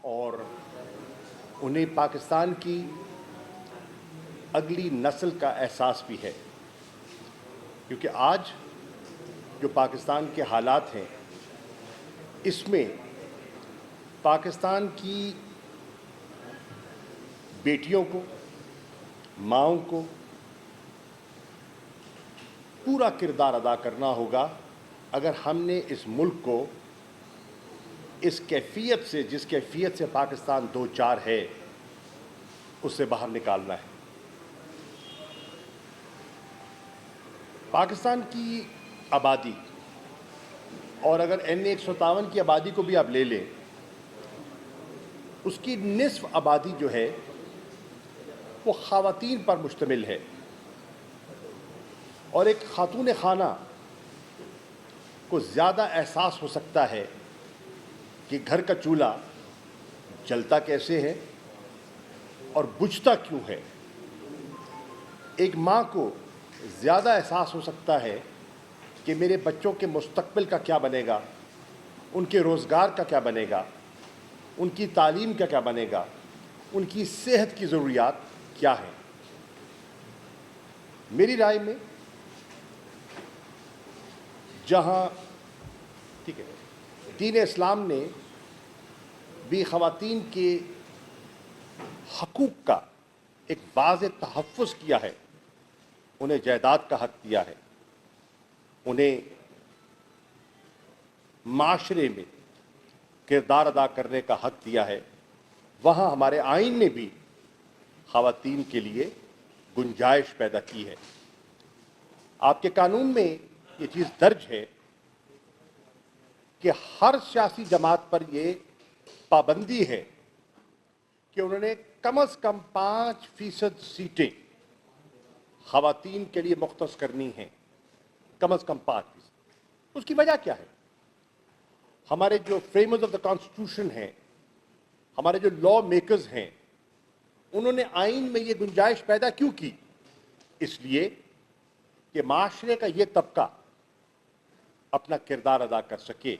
और उन्हें पाकिस्तान की अगली नस्ल का एहसास भी है, क्योंकि आज जो पाकिस्तान के हालात हैं इसमें पाकिस्तान की बेटियों को, माँओं को पूरा किरदार अदा करना होगा अगर हमने इस मुल्क को इस कैफियत से, जिस कैफियत से पाकिस्तान दो चार है, उससे बाहर निकालना है। पाकिस्तान की आबादी, और अगर NA-157 की आबादी को भी आप ले लें, उसकी निस्फ आबादी जो है वो ख़वातीन पर मुश्तमिल है। और एक खातून खाना को ज़्यादा एहसास हो सकता है कि घर का चूल्हा जलता कैसे है और बुझता क्यों है। एक माँ को ज़्यादा एहसास हो सकता है कि मेरे बच्चों के मुस्तक़बिल का क्या बनेगा, उनके रोज़गार का क्या बनेगा, उनकी तालीम का क्या बनेगा, उनकी सेहत की ज़रूरियात क्या है। मेरी राय में जहाँ ठीक है, दीन इस्लाम ने भी ख़वातीन के हकूक़ का एक वाज़ेह तहफ़्फ़ुज़ किया है, उन्हें जायदाद का हक़ दिया है, उन्हें माशरे में किरदार अदा करने का हक़ दिया है, वहाँ हमारे आइन ने भी ख़वातीन के लिए गुंजाइश पैदा की है। आपके कानून में ये चीज़ दर्ज है कि हर सियासी जमात पर ये पाबंदी है कि उन्होंने कम से कम 5% सीटें ख़वातीन के लिए मुख्तस करनी हैं, कम से कम 5%। उसकी वजह क्या है? हमारे जो फ्रेमर्स ऑफ द कॉन्स्टिट्यूशन हैं, हमारे जो लॉ मेकर्स हैं, उन्होंने आइन में ये गुंजाइश पैदा क्यों की? इसलिए कि माशरे का ये तबका अपना किरदार अदा कर सके।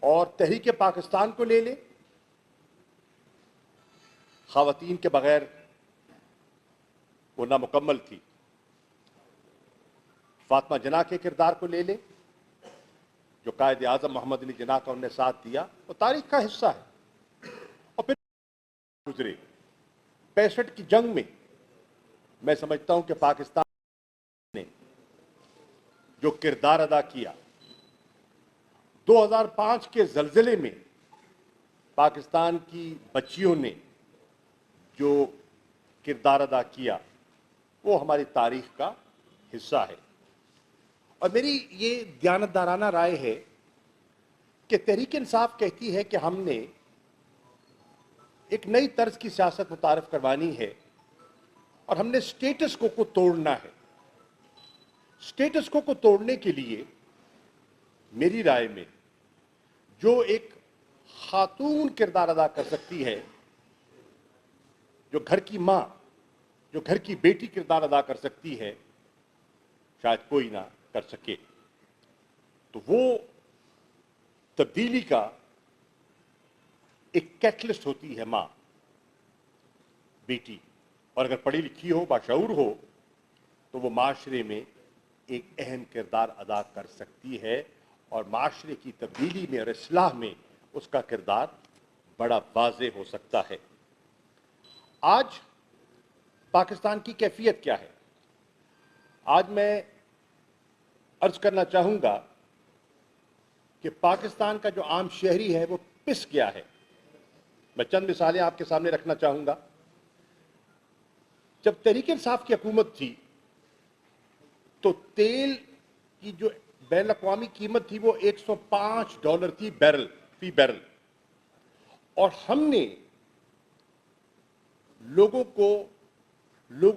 और तहरीक पाकिस्तान को ले ले, ख़वातीन के बगैर वो नामुकम्मल थी। फातिमा जिन्ना के किरदार को ले ले, जो कायद आज़म मोहम्मद अली जिन्ना का उन्होंने साथ दिया, वो तारीख का हिस्सा है। और फिर गुजरे 65 की जंग में मैं समझता हूं कि पाकिस्तान ने जो किरदार अदा किया, 2005 के ज़लज़ले में पाकिस्तान की बच्चियों ने जो किरदार अदा किया, वो हमारी तारीख का हिस्सा है। और मेरी ये दयानतदाराना राय है कि तहरीक इंसाफ कहती है कि हमने एक नई तर्ज की सियासत मुतारफ करवानी है और हमने स्टेटस को तोड़ना है। स्टेटस को तोड़ने के लिए मेरी राय में जो एक खातून किरदार अदा कर सकती है, जो घर की माँ, जो घर की बेटी किरदार अदा कर सकती है, शायद कोई ना कर सके। तो वो तब्दीली का एक कैटलिस्ट होती है माँ, बेटी। और अगर पढ़ी लिखी हो, बाशऊर हो, तो वो माशरे में एक अहम किरदार अदा कर सकती है और माशरे की तब्दीली में और इस्लाह में उसका किरदार बड़ा वाज़ेह हो सकता है। आज पाकिस्तान की कैफियत क्या है? आज मैं अर्ज करना चाहूँगा कि पाकिस्तान का जो आम शहरी है वो पिस गया है। मैं चंद मिसालें आपके सामने रखना चाहूँगा। जब तहरीक इंसाफ की हुकूमत थी तो तेल की जो बैन अवी कीमत थी वो $105 थी फी बैरल। और हमने लोगों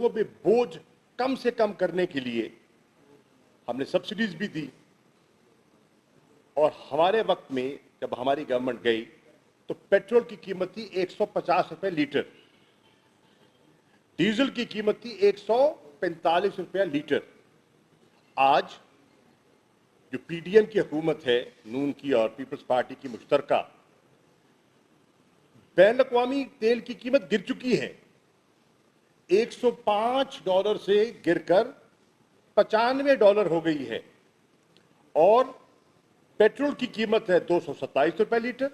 पे बोझ कम से कम करने के लिए हमने सब्सिडीज भी दी। और हमारे वक्त में जब हमारी गवर्नमेंट गई तो पेट्रोल की कीमत थी ₹150 लीटर, डीजल की कीमत थी ₹145 लीटर। आज जो PDM की हुकूमत है, नून की और पीपल्स पार्टी की मुश्तरका, बैन अवी तेल की कीमत गिर चुकी है, $105 से गिरकर $95 हो गई है और पेट्रोल की कीमत है ₹227 लीटर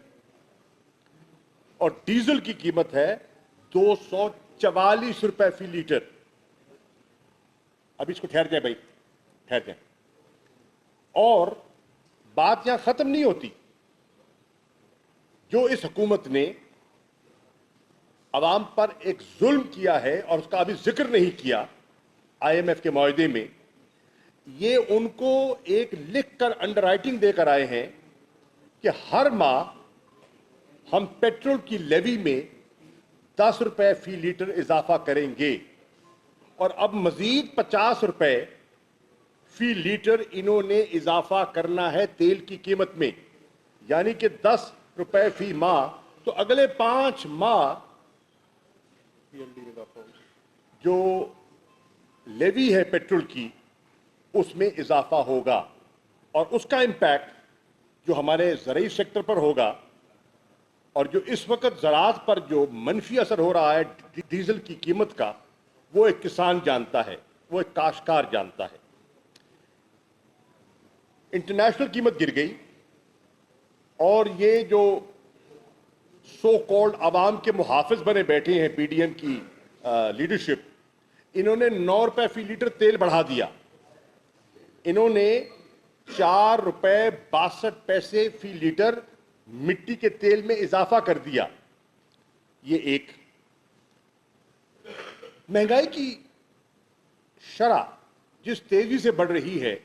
और डीजल की कीमत है ₹244 फी लीटर। अब इसको ठहर जाए भाई, ठहर जाए। और बात यहां खत्म नहीं होती। जो इस हुकूमत ने अवाम पर एक जुल्म किया है और उसका अभी जिक्र नहीं किया IMF के मुआहदे में, ये उनको एक लिखकर अंडरराइटिंग देकर आए हैं कि हर माह हम पेट्रोल की लेवी में ₹10 फी लीटर इजाफा करेंगे और अब मजीद ₹50 फी लीटर इन्होंने इजाफा करना है तेल की कीमत में, यानी कि ₹10 फी माह। तो अगले 5 माह जो लेवी है पेट्रोल की उसमें इजाफा होगा और उसका इंपैक्ट जो हमारे ज़राई सेक्टर पर होगा और जो इस वक्त ज़राअत पर जो मनफी असर हो रहा है डीजल की कीमत का, वो एक किसान जानता है, वो एक काश्तकार जानता है। इंटरनेशनल कीमत गिर गई और ये जो सो कॉल्ड अवाम के मुहाफिज बने बैठे हैं PDM की लीडरशिप, इन्होंने ₹9 फी लीटर तेल बढ़ा दिया। इन्होंने ₹4.62 फी लीटर मिट्टी के तेल में इजाफा कर दिया। ये एक महंगाई की शरह जिस तेजी से बढ़ रही है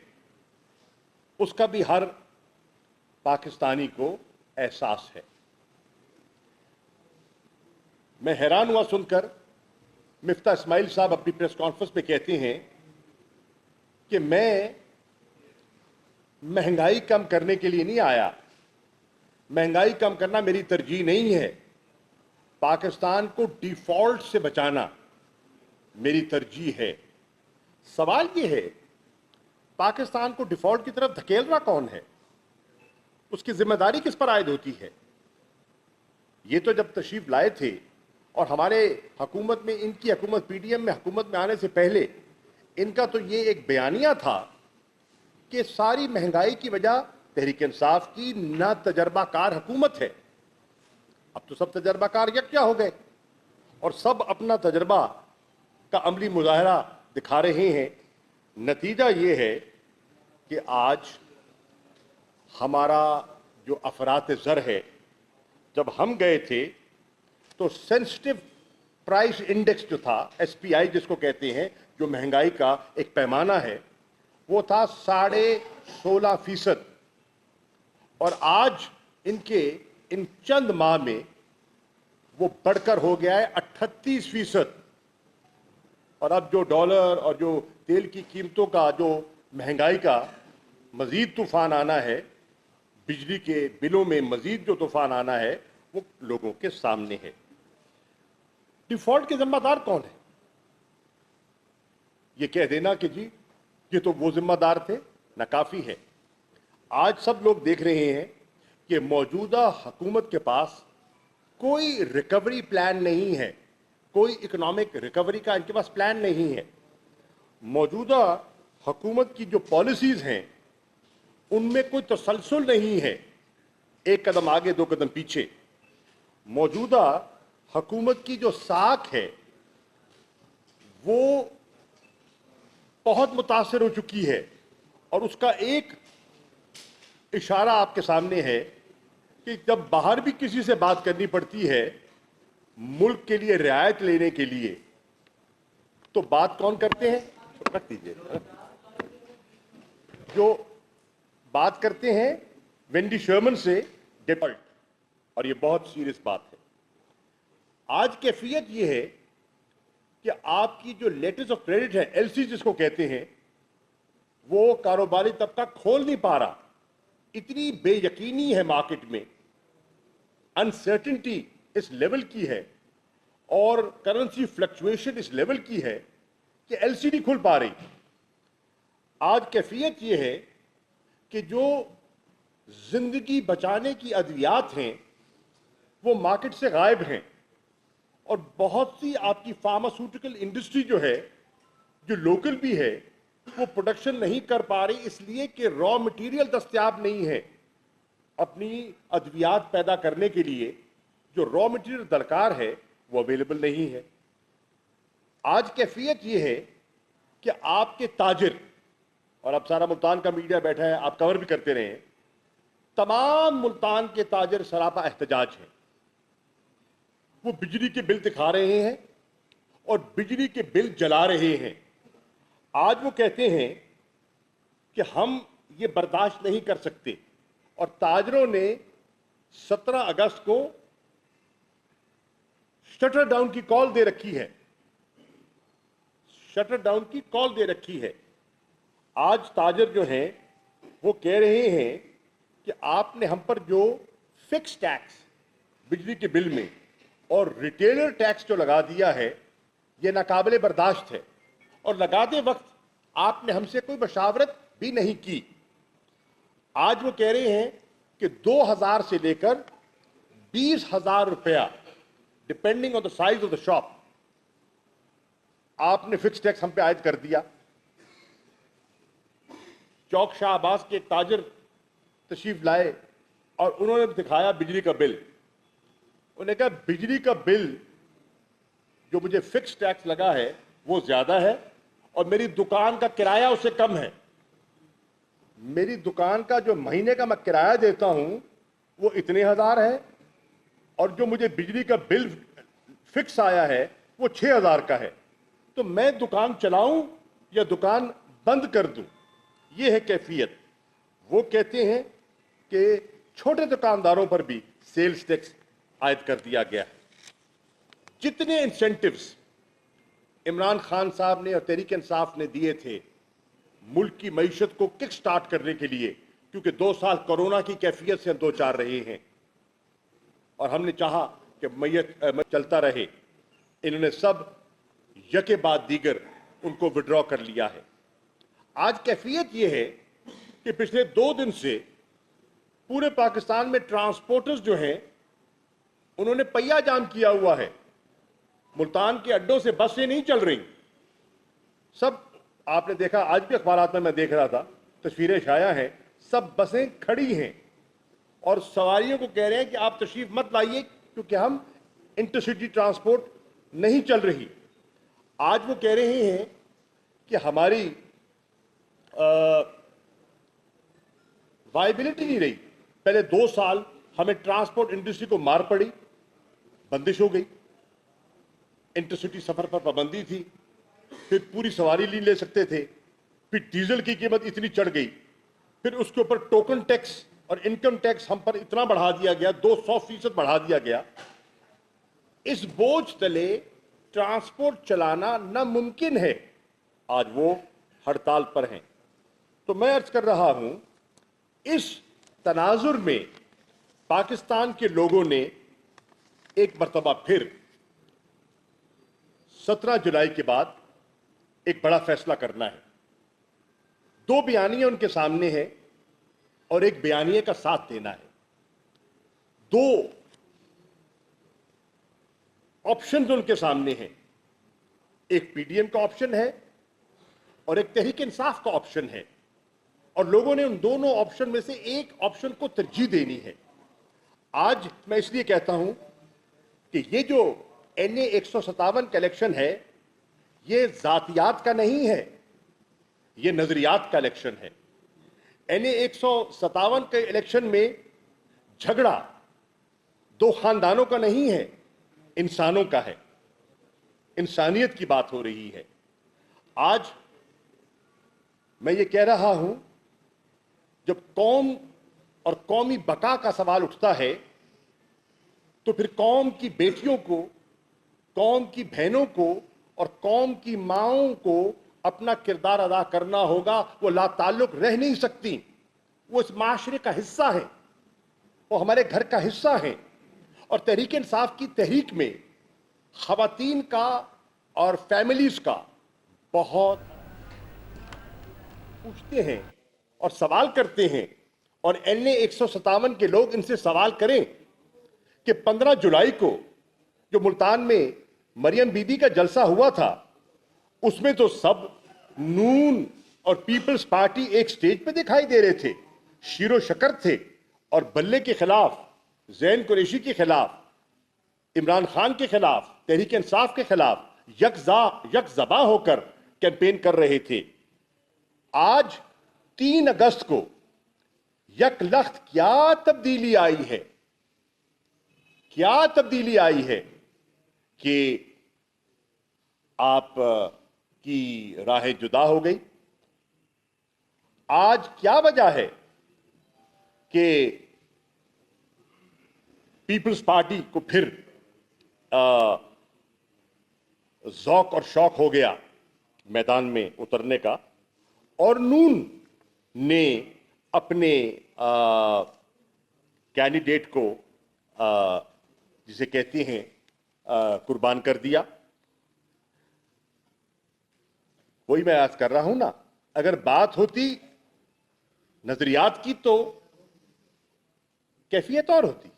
उसका भी हर पाकिस्तानी को एहसास है। मैं हैरान हुआ सुनकर मिफ्ता इस्माइल साहब अपनी प्रेस कॉन्फ्रेंस में कहते हैं कि मैं महंगाई कम करने के लिए नहीं आया, महंगाई कम करना मेरी तरजीह नहीं है, पाकिस्तान को डिफॉल्ट से बचाना मेरी तरजीह है। सवाल यह है, पाकिस्तान को डिफॉल्ट की तरफ धकेल रहा कौन है? उसकी जिम्मेदारी किस पर आयद होती है? ये तो जब तशरीफ लाए थे और हमारे हुकूमत में, इनकी हुकूमत PDM में हुकूमत में आने से पहले इनका तो ये एक बयानिया था कि सारी महंगाई की वजह तहरीक इंसाफ की ना तजर्बाकार हुकूमत है। अब तो सब तजर्बाकार यकजा हो गए और सब अपना तजर्बा का अमली मुजाहरा दिखा रहे हैं। नतीजा ये है कि आज हमारा जो अफरात ज़र है, जब हम गए थे तो सेंसिटिव प्राइस इंडेक्स जो था, SPI जिसको कहते हैं, जो महंगाई का एक पैमाना है, वो था 16.5% और आज इनके इन चंद माह में वो बढ़कर हो गया है 38%। और अब जो डॉलर और जो तेल की कीमतों का जो महंगाई का मजीद तूफान आना है, बिजली के बिलों में मजीद जो तूफान आना है, वो लोगों के सामने है। डिफॉल्ट के जिम्मेदार कौन है? ये कह देना कि जी ये तो वो जिम्मेदार थे, ना काफी है। आज सब लोग देख रहे हैं कि मौजूदा हुकूमत के पास कोई रिकवरी प्लान नहीं है, कोई इकोनॉमिक रिकवरी का इनके पास प्लान नहीं है। मौजूदा हुकूमत की जो पॉलिसीज हैं उनमें कोई तसलसल नहीं है, एक कदम आगे दो कदम पीछे। मौजूदा हुकूमत की जो साख है वो बहुत मुतासर हो चुकी है और उसका एक इशारा आपके सामने है कि जब बाहर भी किसी से बात करनी पड़ती है मुल्क के लिए रियायत लेने के लिए, तो बात कौन करते हैं? रख दीजिए। जो बात करते हैं वेंडी शर्मन से डिफॉल्ट, और ये बहुत सीरियस बात है। आज कैफियत ये है कि आपकी जो लेटर्स ऑफ क्रेडिट है, LC जिसको कहते हैं, वो कारोबारी तबका खोल नहीं पा रहा। इतनी बेयकीनी है मार्केट में, अनसर्टेनिटी इस लेवल की है और करेंसी फ्लक्चुएशन इस लेवल की है कि LC नहीं खुल पा रही। आज कैफियत ये है कि जो जिंदगी बचाने की अद्वियात हैं वो मार्केट से गायब हैं और बहुत सी आपकी फार्मास्यूटिकल इंडस्ट्री जो है, जो लोकल भी है, वो प्रोडक्शन नहीं कर पा रही इसलिए कि रॉ मटेरियल दस्तयाब नहीं है। अपनी अद्वियात पैदा करने के लिए जो रॉ मटेरियल दरकार है वो अवेलेबल नहीं है। आज कैफियत ये है कि आपके ताजिर, और अब सारा मुल्तान का मीडिया बैठा है, आप कवर भी करते रहे हैं, तमाम मुल्तान के ताजिर सरापा एहतजाज हैं। वो बिजली के बिल दिखा रहे हैं और बिजली के बिल जला रहे हैं। आज वो कहते हैं कि हम ये बर्दाश्त नहीं कर सकते और ताजरों ने 17 अगस्त को शटर डाउन की कॉल दे रखी है। शटर डाउन की कॉल दे रखी है। आज ताजर जो हैं वो कह रहे हैं कि आपने हम पर जो फिक्स टैक्स बिजली के बिल में और रिटेलर टैक्स जो लगा दिया है ये नाकाबिले बर्दाश्त है और लगाते वक्त आपने हमसे कोई मशावरत भी नहीं की। आज वो कह रहे हैं कि 2000 से लेकर 20,000 रुपया depending on the size of the shop आपने फिक्स टैक्स हम पे आयद कर दिया। चौक शाह अब्बास के एक ताजर तशरीफ लाए और उन्होंने दिखाया बिजली का बिल। उन्होंने कहा बिजली का बिल जो मुझे फिक्स टैक्स लगा है वो ज्यादा है और मेरी दुकान का किराया उससे कम है। मेरी दुकान का जो महीने का मैं किराया देता हूं वो इतने हजार है और जो मुझे बिजली का बिल फिक्स आया है वो 6,000 का है। तो मैं दुकान चलाऊं या दुकान बंद कर दूं, ये है कैफियत। वो कहते हैं कि छोटे दुकानदारों पर भी सेल्स टैक्स आयद कर दिया गया है। जितने इंसेंटिव्स इमरान खान साहब ने और तहरीक इंसाफ ने दिए थे मुल्क की मईशत को किक स्टार्ट करने के लिए, क्योंकि 2 साल कोरोना की कैफियत से हम दो चार रहे हैं और हमने चाहा कि मैयत चलता रहे, इन्होंने सब यके बाद दीगर उनको विड्रॉ कर लिया है। आज कैफियत यह है कि पिछले 2 दिन से पूरे पाकिस्तान में ट्रांसपोर्टर्स जो हैं उन्होंने पहिया जाम किया हुआ है। मुल्तान के अड्डों से बसें नहीं चल रही। सब आपने देखा, आज भी अखबारात में मैं देख रहा था, तस्वीरें शाया हैं, सब बसें खड़ी हैं और सवारियों को कह रहे हैं कि आप तशरीफ मत लाइए क्योंकि हम इंटरसिटी ट्रांसपोर्ट नहीं चल रही। आज वो कह रहे हैं कि हमारी वायबिलिटी नहीं रही। पहले 2 साल हमें ट्रांसपोर्ट इंडस्ट्री को मार पड़ी, बंदिश हो गई, इंटरसिटी सफर पर पाबंदी थी, फिर पूरी सवारी नहीं ले सकते थे, फिर डीजल की कीमत इतनी चढ़ गई, फिर उसके ऊपर टोकन टैक्स और इनकम टैक्स हम पर इतना बढ़ा दिया गया, 200% बढ़ा दिया गया। इस बोझ तले ट्रांसपोर्ट चलाना नामुमकिन है। आज वो हड़ताल पर हैं। तो मैं अर्ज कर रहा हूं, इस तनाजुर में पाकिस्तान के लोगों ने एक मर्तबा फिर 17 जुलाई के बाद एक बड़ा फैसला करना है। 2 बयानियां उनके सामने हैं और एक बयानिए का साथ देना है। 2 ऑप्शन उनके सामने हैं। एक पीडीएम का ऑप्शन है और एक तहरीक इंसाफ का ऑप्शन है और लोगों ने उन दोनों ऑप्शन में से एक ऑप्शन को तरजीह देनी है। आज मैं इसलिए कहता हूं कि ये जो NA 157 का इलेक्शन है ये जातियात का नहीं है, ये नजरियात का इलेक्शन है। NA 157 के इलेक्शन में झगड़ा 2 खानदानों का नहीं है, इंसानों का है। इंसानियत की बात हो रही है। आज मैं ये कह रहा हूं, जब कौम और कौमी बका का सवाल उठता है तो फिर कौम की बेटियों को, कौम की बहनों को और कौम की माओं को अपना किरदार अदा करना होगा। वो लाताल्लुक रह नहीं सकती, वो इस माशरे का हिस्सा है, वो हमारे घर का हिस्सा है। और तहरीक इंसाफ की तहरीक में खवातीन का और फैमिलीज का बहुत पूछते हैं और सवाल करते हैं और NA 157 के लोग इनसे सवाल करें कि 15 जुलाई को जो मुल्तान में मरियम बीबी का जलसा हुआ था, उसमें तो सब नून और पीपल्स पार्टी एक स्टेज पे दिखाई दे रहे थे, शीरो शकर थे, और बल्ले के खिलाफ, जैन कुरैशी के खिलाफ, इमरान खान के खिलाफ, तहरीक इंसाफ के खिलाफ यकजबा होकर कैंपेन कर रहे थे। आज 3 अगस्त को यकलख्त क्या तब्दीली आई है, क्या तब्दीली आई है कि आप की राहें जुदा हो गई। आज क्या वजह है कि पीपल्स पार्टी को फिर ज़ौक और शौक हो गया मैदान में उतरने का, और नून ने अपने कैंडिडेट को जिसे कहते हैं कुर्बान कर दिया। वही मैं आज कर रहा हूं ना, अगर बात होती नजरियात की तो कैफियत और होती।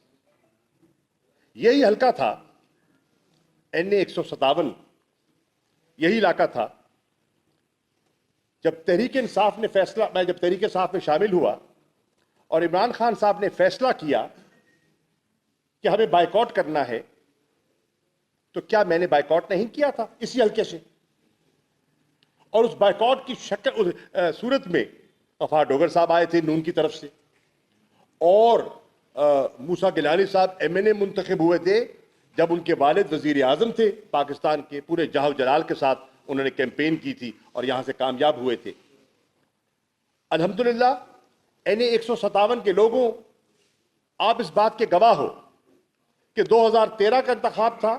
यही हल्का था NA 157, यही इलाका था जब तहरीक इंसाफ ने फैसला, मैं जब तहरीक इंसाफ में शामिल हुआ और इमरान खान साहब ने फैसला किया कि हमें बायकॉट करना है, तो क्या मैंने बायकॉट नहीं किया था इसी हल्के से? और उस बायकॉट की शक्ल सूरत में गफ्फार डोगर साहब आए थे नून की तरफ से, और मूसा गिलानी साहब MNA मुंतखब हुए थे जब उनके वालिद वजीर आजम थे पाकिस्तान के। पूरे जाहो जलाल के साथ उन्होंने कैंपेन की थी और यहां से कामयाब हुए थे। अल्हम्दुलिल्लाह NA 157 के लोगों, आप इस बात के गवाह हो कि 2013 का इंतखाब था,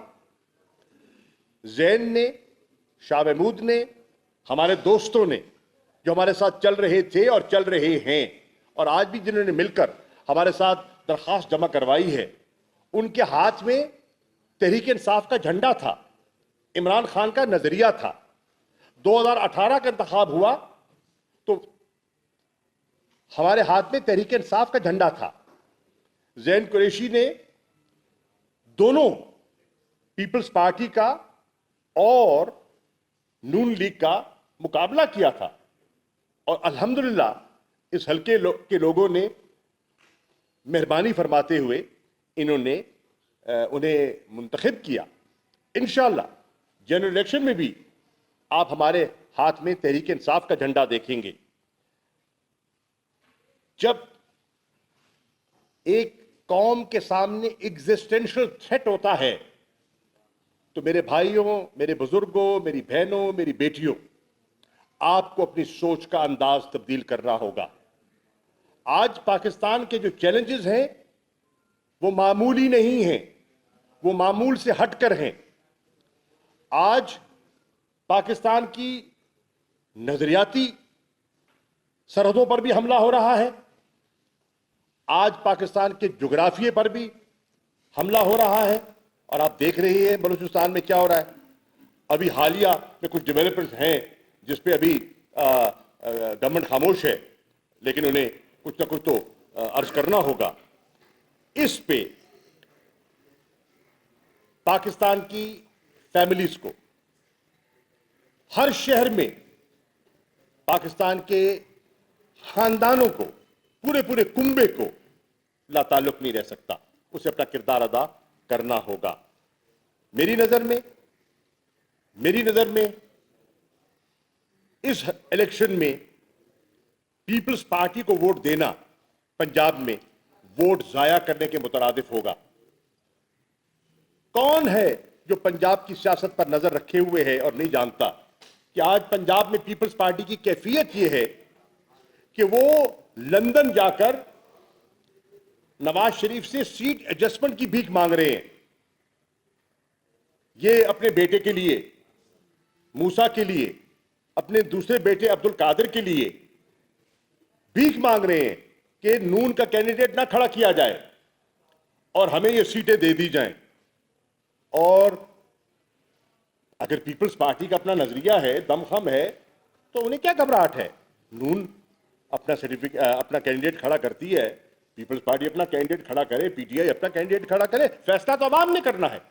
जैन ने, शाह महमूद ने, हमारे दोस्तों ने जो हमारे साथ चल रहे थे और चल रहे हैं, और आज भी जिन्होंने मिलकर हमारे साथ दरखास्त जमा करवाई है, उनके हाथ में तहरीक इंसाफ का झंडा था, इमरान खान का नजरिया था। 2018 का इंतखाब हुआ तो हमारे हाथ में तहरीक इंसाफ का झंडा था। जैन कुरैशी ने दोनों पीपल्स पार्टी का और नून लीग का मुकाबला किया था, और अल्हम्दुलिल्लाह इस हल्के के लोगों ने मेहरबानी फरमाते हुए इन्होंने उन्हें मुंतखब किया। इंशाअल्लाह जनरल इलेक्शन में भी आप हमारे हाथ में तहरीक इंसाफ का झंडा देखेंगे। जब एक कौम के सामने एग्जिस्टेंशियल थ्रेट होता है तो मेरे भाइयों, मेरे बुजुर्गों, मेरी बहनों, मेरी बेटियों, आपको अपनी सोच का अंदाज तब्दील करना होगा। आज पाकिस्तान के जो चैलेंजेस हैं वो मामूली नहीं हैं, वो मामूल से हटकर हैं। आज पाकिस्तान की नजरियाती सरहदों पर भी हमला हो रहा है, आज पाकिस्तान के जुग्राफिये पर भी हमला हो रहा है, और आप देख रहे हैं बलूचिस्तान में क्या हो रहा है। अभी हालिया में कुछ डेवलपमेंट्स हैं जिस पे अभी गवर्नमेंट खामोश है, लेकिन उन्हें कुछ ना कुछ तो अर्ज करना होगा। इस पे पाकिस्तान की फैमिलीज को, हर शहर में पाकिस्तान के खानदानों को, पूरे पूरे कुंबे को लाताल्लुक नहीं रह सकता, उसे अपना किरदार अदा करना होगा। मेरी नजर में इस इलेक्शन में पीपल्स पार्टी को वोट देना पंजाब में वोट जाया करने के मुतरादिफ होगा। कौन है जो पंजाब की सियासत पर नजर रखे हुए है और नहीं जानता कि आज पंजाब में पीपल्स पार्टी की कैफियत यह है कि वो लंदन जाकर नवाज शरीफ से सीट एडजस्टमेंट की भीख मांग रहे हैं। ये अपने बेटे के लिए, मूसा के लिए, अपने दूसरे बेटे अब्दुल कादिर के लिए भीख मांग रहे हैं कि नून का कैंडिडेट ना खड़ा किया जाए और हमें ये सीटें दे दी जाएं। और अगर पीपल्स पार्टी का अपना नजरिया है, दमखम है, तो उन्हें क्या घबराहट है? नून अपना कैंडिडेट खड़ा करती है पीपल्स पार्टी अपना कैंडिडेट खड़ा करे, पीटीआई अपना कैंडिडेट खड़ा करे, फैसला तो अवाम ने करना है।